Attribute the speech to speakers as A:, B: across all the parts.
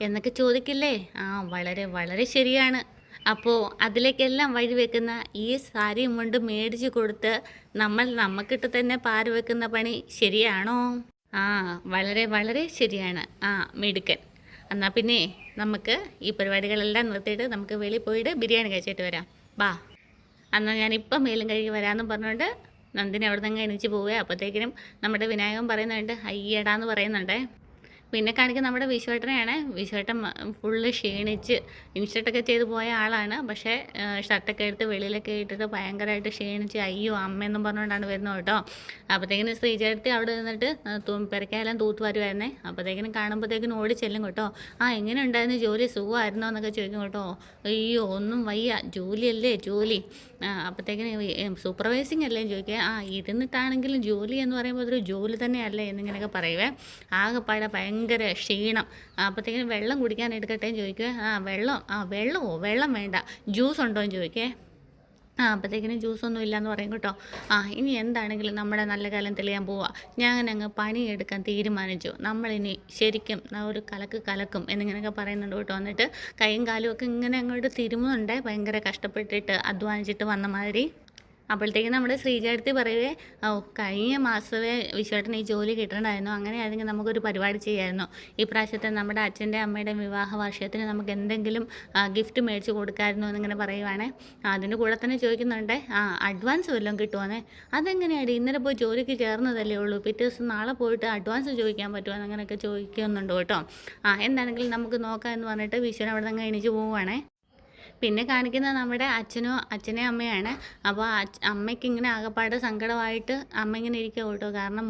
A: എന്നൊക്കെ ചോദിക്കില്ലേ? ആ, വളരെ വളരെ ശരിയാണ്. അപ്പോൾ അതിലേക്കെല്ലാം വഴിവെക്കുന്ന ഈ സാരിയും മുണ്ടും മേടിച്ച് കൊടുത്ത് നമ്മൾ നമുക്കിട്ട് തന്നെ പാര വെക്കുന്ന പണി ശരിയാണോ? ആ, വളരെ വളരെ ശരിയാണ്. ആ, മിടുക്കൻ. എന്നാൽ പിന്നെ നമുക്ക് ഈ പരിപാടികളെല്ലാം നിർത്തിയിട്ട് നമുക്ക് വെളിയിൽ പോയിട്ട് ബിരിയാണി കഴിച്ചിട്ട് വരാം. വാ. എന്നാൽ ഞാനിപ്പം മേലും കഴുകി വരാമെന്നും പറഞ്ഞുകൊണ്ട് നന്ദിനി അവിടെ നിന്ന് എണീച്ച് പോവുക. അപ്പോഴത്തേക്കിനും നമ്മുടെ വിനായകൻ പറയുന്നുണ്ട് അയ്യടാന്ന് പറയുന്നുണ്ടേ. പിന്നെ കാണിക്കുന്നത് നമ്മുടെ വിശ്വേട്ടനെയാണ്. വിശ്വേട്ടൻ ഫുള്ള് ക്ഷീണിച്ച് ഇൻഷർട്ടൊക്കെ ചെയ്ത് പോയ ആളാണ്. പക്ഷേ ഷർട്ടൊക്കെ എടുത്ത് വെളിയിലൊക്കെ ഇട്ടിട്ട് ഭയങ്കരമായിട്ട് ക്ഷീണിച്ച് അയ്യോ അമ്മയെന്നും പറഞ്ഞുകൊണ്ടാണ് വരുന്നത് കേട്ടോ. അപ്പോഴത്തേക്കിനും ശ്രീചേട്ടത്തി അവിടെ നിന്നിട്ട് പെരക്കായെല്ലാം തൂത്ത് വരുമായിരുന്നേ. അപ്പോഴത്തേക്കിനും കാണുമ്പോഴത്തേക്കിനും ഓടി ചെല്ലും കേട്ടോ. ആ, എങ്ങനെ ഉണ്ടായിരുന്നു ജോലി, സുഖമായിരുന്നോ എന്നൊക്കെ ചോദിക്കും കേട്ടോ. അയ്യോ ഒന്നും വയ്യ, ജോലിയല്ലേ ജോലി. അപ്പോഴത്തേക്കിനും സൂപ്പർവൈസിങ് അല്ലേ ചോദിക്കുക. ആ, ഇരുന്നിട്ടാണെങ്കിലും ജോലി എന്ന് പറയുമ്പോൾ അതൊരു ജോലി തന്നെയല്ലേ എന്നിങ്ങനെയൊക്കെ പറയുവേ. ആകെപ്പാടെ ഭയങ്കര ക്ഷീണം. അപ്പോഴത്തേക്കിനും വെള്ളം കുടിക്കാൻ എടുക്കട്ടെ എന്ന് ചോദിക്കുക. വെള്ളമോ, വെള്ളം വേണ്ട, ജ്യൂസ് ഉണ്ടോ എന്ന് ചോദിക്കേ. അപ്പോഴത്തേക്കിനും ജ്യൂസൊന്നും ഇല്ലയെന്ന് പറയും കേട്ടോ. ഇനി എന്താണെങ്കിലും നമ്മുടെ നല്ല കാലം തെളിയാൻ പോവുക. ഞാനങ്ങ് പണിയെടുക്കാൻ തീരുമാനിച്ചു. നമ്മളിനി ശരിക്കും ഒരു കലക്കും എന്നിങ്ങനെയൊക്കെ പറയുന്നുണ്ട് കേട്ടോ. എന്നിട്ട് കൈയും കാലും ഒക്കെ ഇങ്ങനെ അങ്ങോട്ട് തിരുമുന്നുണ്ടേ, ഭയങ്കര കഷ്ടപ്പെട്ടിട്ട് അധ്വാനിച്ചിട്ട് വന്ന മാതിരി. അപ്പോഴത്തേക്കും നമ്മുടെ ശ്രീചേട്ടത്തി പറയുവേ, കഴിഞ്ഞ മാസമേ വിശ്വേട്ടന് ഈ ജോലി കിട്ടണമായിരുന്നു, അങ്ങനെയാണെങ്കിൽ നമുക്കൊരു പരിപാടി ചെയ്യാമായിരുന്നു. ഈ പ്രാവശ്യത്തെ നമ്മുടെ അച്ഛൻ്റെ അമ്മയുടെ വിവാഹ വാർഷികത്തിന് നമുക്ക് എന്തെങ്കിലും ഗിഫ്റ്റ് മേടിച്ച് കൊടുക്കാമായിരുന്നു എന്നിങ്ങനെ പറയുവാണേ. അതിൻ്റെ കൂടെ തന്നെ ചോദിക്കുന്നുണ്ട് അഡ്വാൻസ് വല്ലതും കിട്ടുവാന്നേ. അതെങ്ങനെയാണ്, ഇന്നലെ പോയി ജോലിക്ക് ചേർന്നതല്ലേ ഉള്ളൂ, പിറ്റേ ദിവസം നാളെ പോയിട്ട് അഡ്വാൻസ് ചോദിക്കാൻ പറ്റുമോ അങ്ങനെയൊക്കെ ചോദിക്കുന്നുണ്ട് കേട്ടോ. എന്താണെങ്കിലും നമുക്ക് നോക്കാം എന്ന് പറഞ്ഞിട്ട് വിശ്വൻ അവിടെ നിന്ന് എണീച്ച് പോവുകയാണേ. പിന്നെ കാണിക്കുന്നത് നമ്മുടെ അച്ഛനെയും അമ്മയാണ്. അപ്പോൾ അമ്മയ്ക്ക് ഇങ്ങനെ ആകപ്പാട് സങ്കടമായിട്ട് അമ്മ ഇങ്ങനെ ഇരിക്കുക കേട്ടോ. കാരണം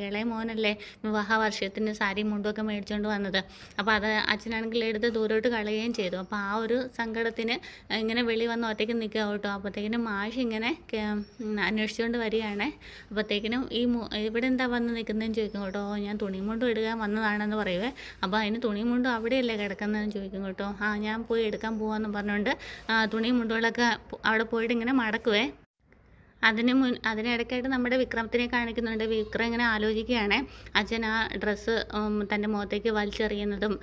A: ഇളയ മോനല്ലേ വിവാഹ വാർഷികത്തിന് സാരിയും മുണ്ടുമൊക്കെ മേടിച്ചുകൊണ്ട് വന്നത്. അപ്പോൾ അത് അച്ഛനാണെങ്കിൽ എടുത്ത് ദൂരോട്ട് കളയുകയും ചെയ്തു. അപ്പോൾ ആ ഒരു സങ്കടത്തിന് ഇങ്ങനെ വെളി വന്ന് ഒറ്റയ്ക്ക് നിൽക്കുക കേട്ടോ. അപ്പോഴത്തേക്കിനും മാഷ് ഇങ്ങനെ അന്വേഷിച്ചുകൊണ്ട് വരികയാണ്. അപ്പോഴത്തേക്കിനും ഇവിടെ എന്താ വന്ന് നിൽക്കുന്നതെന്ന് ചോദിക്കും കേട്ടോ. ഞാൻ തുണിയും മുണ്ടും എടുക്കാൻ വന്നതാണെന്ന് പറയുവേ. അപ്പോൾ അതിന് തുണിയും മുണ്ടും അവിടെയല്ലേ കിടക്കുന്നതെന്ന് ചോദിക്കും കേട്ടോ. ഞാൻ പോയി എടുക്കാൻ പോവാമെന്ന് പറഞ്ഞുകൊണ്ട് തുണിയും മുണ്ടുകളൊക്കെ അവിടെ പോയിട്ട് ഇങ്ങനെ മടക്കുവേ. അതിനിടയ്ക്കായിട്ട് നമ്മുടെ വിക്രമത്തിനെ കാണിക്കുന്നുണ്ട്. വിക്രം ഇങ്ങനെ ആലോചിക്കുകയാണ്. അച്ഛൻ ആ ഡ്രസ്സ് തൻ്റെ മുഖത്തേക്ക് വലിച്ചെറിയുന്നതും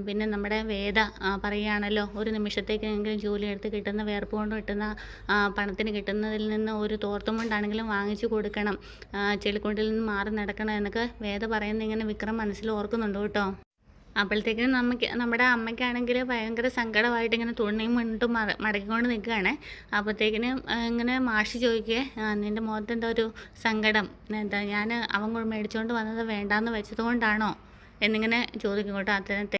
A: പിന്നെ നമ്മുടെ വേദ പറയുകയാണല്ലോ, ഒരു നിമിഷത്തേക്കെങ്കിലും ജോലി എടുത്ത് കിട്ടുന്ന വേർപ്പ് കൊണ്ട് കിട്ടുന്ന പണത്തിന് കിട്ടുന്നതിൽ നിന്ന് ഒരു തോർത്തും കൊണ്ടാണെങ്കിലും വാങ്ങിച്ചു കൊടുക്കണം, ചെളിക്കൊണ്ടിൽ നിന്ന് മാറി നടക്കണം എന്നൊക്കെ വേദ പറയുന്ന ഇങ്ങനെ വിക്രം മനസ്സിൽ ഓർക്കുന്നുണ്ട് കേട്ടോ. അപ്പോഴത്തേക്കിനും നമ്മുടെ അമ്മയ്ക്കാണെങ്കിൽ ഭയങ്കര സങ്കടമായിട്ട് ഇങ്ങനെ തുണിയും മുണ്ടും മടക്കിക്കൊണ്ട് നിൽക്കുകയാണ്. അപ്പോഴത്തേക്കിനും ഇങ്ങനെ മാഷ് ചോദിക്കുകയെ, നിൻ്റെ മുഖത്ത് എന്താ ഒരു സങ്കടം, എന്താ ഞാൻ അവൻ മേടിച്ചുകൊണ്ട് വന്നത് വേണ്ടാന്ന് വെച്ചത് കൊണ്ടാണോ എന്നിങ്ങനെ ചോദിക്കും കേട്ടോ.